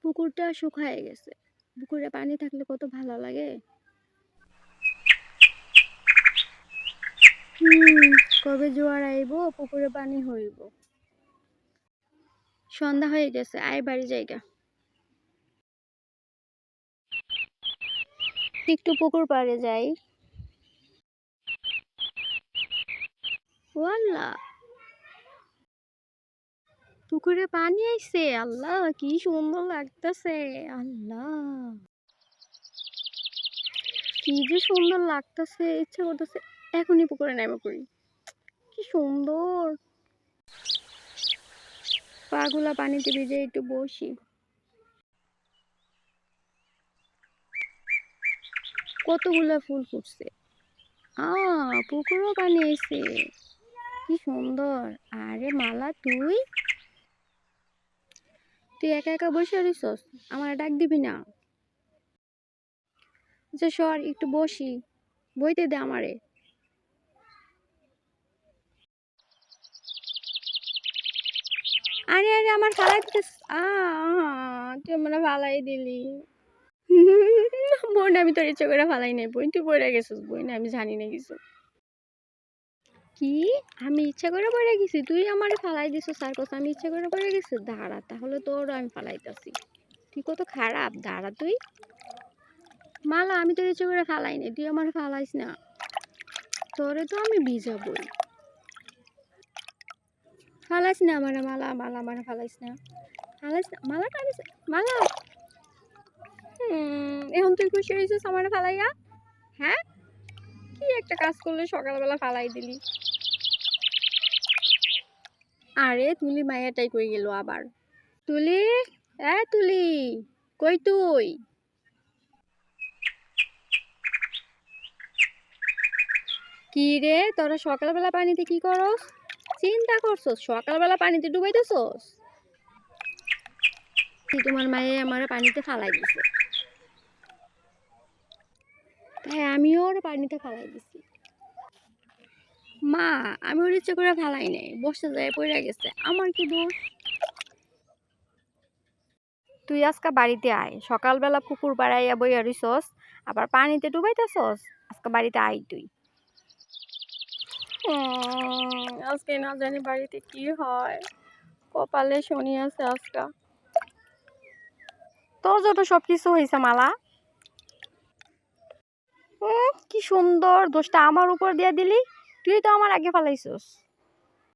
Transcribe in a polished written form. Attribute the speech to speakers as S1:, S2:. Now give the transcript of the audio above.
S1: পুকুরটা শুকায় গেছে। পুকুরে পানি থাকলে কত ভালো লাগে। কবে জোয়ার আইব, পুকুরে পানি হইব। সন্ধ্যা হয়ে গেছে, আয় বাড়ি জায়গা। একটু পুকুর পাড়ে যাই। ওয়াল্লা, পুকুরে পানি আইছে। আল্লাহ, কি সুন্দর লাগতেছে। আল্লাহ, কি যে সুন্দর লাগতেছে, ইচ্ছা করতেছে এখনই পুকুরে নেমে পড়ি। কি সুন্দর। পাগুলা পানিতে ভিজে একটু বসি। কতগুলা ফুল ফুটছে। পুকুরও পানি আইছে। কি সুন্দর। আরে মালা, তুই তুই একা একা বসে রইছস, আমার ডাক দিবি না? আচ্ছা সর, একটু বসি, বইতে দে আমারে। আরে আরে, আমার ফালাই দিতেছ। তুই আমার ফালাই দিলি। বোন, আমি তোর ইচ্ছা করে ফালাই নাই বোন, তুই পড়ে গেছিস বোন, আমি জানি না কিছু। কি? আমি ইচ্ছা করে পড়ে গেছি? তুই আমারে ফালাই দিছিস আর কথা আমি ইচ্ছা করে পড়ে গেছি? দাঁড়া, তাহলে তোর আমি ফালাইতাছি। তুই কত খারাপ, দাঁড়া তুই। মালা, আমি তোর ইচ্ছা করে ফালাই নাই, তুই আমার ফালাইস না। তোরে তো আমি ভিজাবই। ফালাইস না আমার, মালা মালা, আমার ফালাইস না। ফালাইস না, মালা টানিস। মালা, এখন তুই খুশি হয়েছিস আমার ফালাইয়া? হ্যাঁ, কি একটা কাজ করলে সকালবেলা ফালাই দিলি। আরে তুলি মায়াটাই কই গেল আবার। তুলি, তুলি, কই তুই? কি রে, তোরা সকালবেলা পানিতে কি করস? চিন্তা করছস সকালবেলা পানিতে ডুবাইতেছস? তোমার মায়ে আমার পানিতে ফালাই দিছে, তাই আমিও ওর পানিতে ফালাই দিছি। মা, আমি ওর ইচ্ছে করে ফালাই নাই, বসতে যায় পড়ে গেছে, আমার কি দোষ? তুই আজকে বাড়িতে আয়, সকালবেলা পুকুর পাড়াইয়া বইয়া রইছস, আবার পানিতে ডুবাইতেছস। আজকে বাড়িতে আয় তুই। আজকে না জানি বাড়িতে কি হয়, কপালে শনি আছে আজকা। তোর যত সবকিছু হয়েছে মালা। কি সুন্দর, দোষটা আমার উপর দিয়ে দিলি। তুই তো আমার আগে ফালাইছস।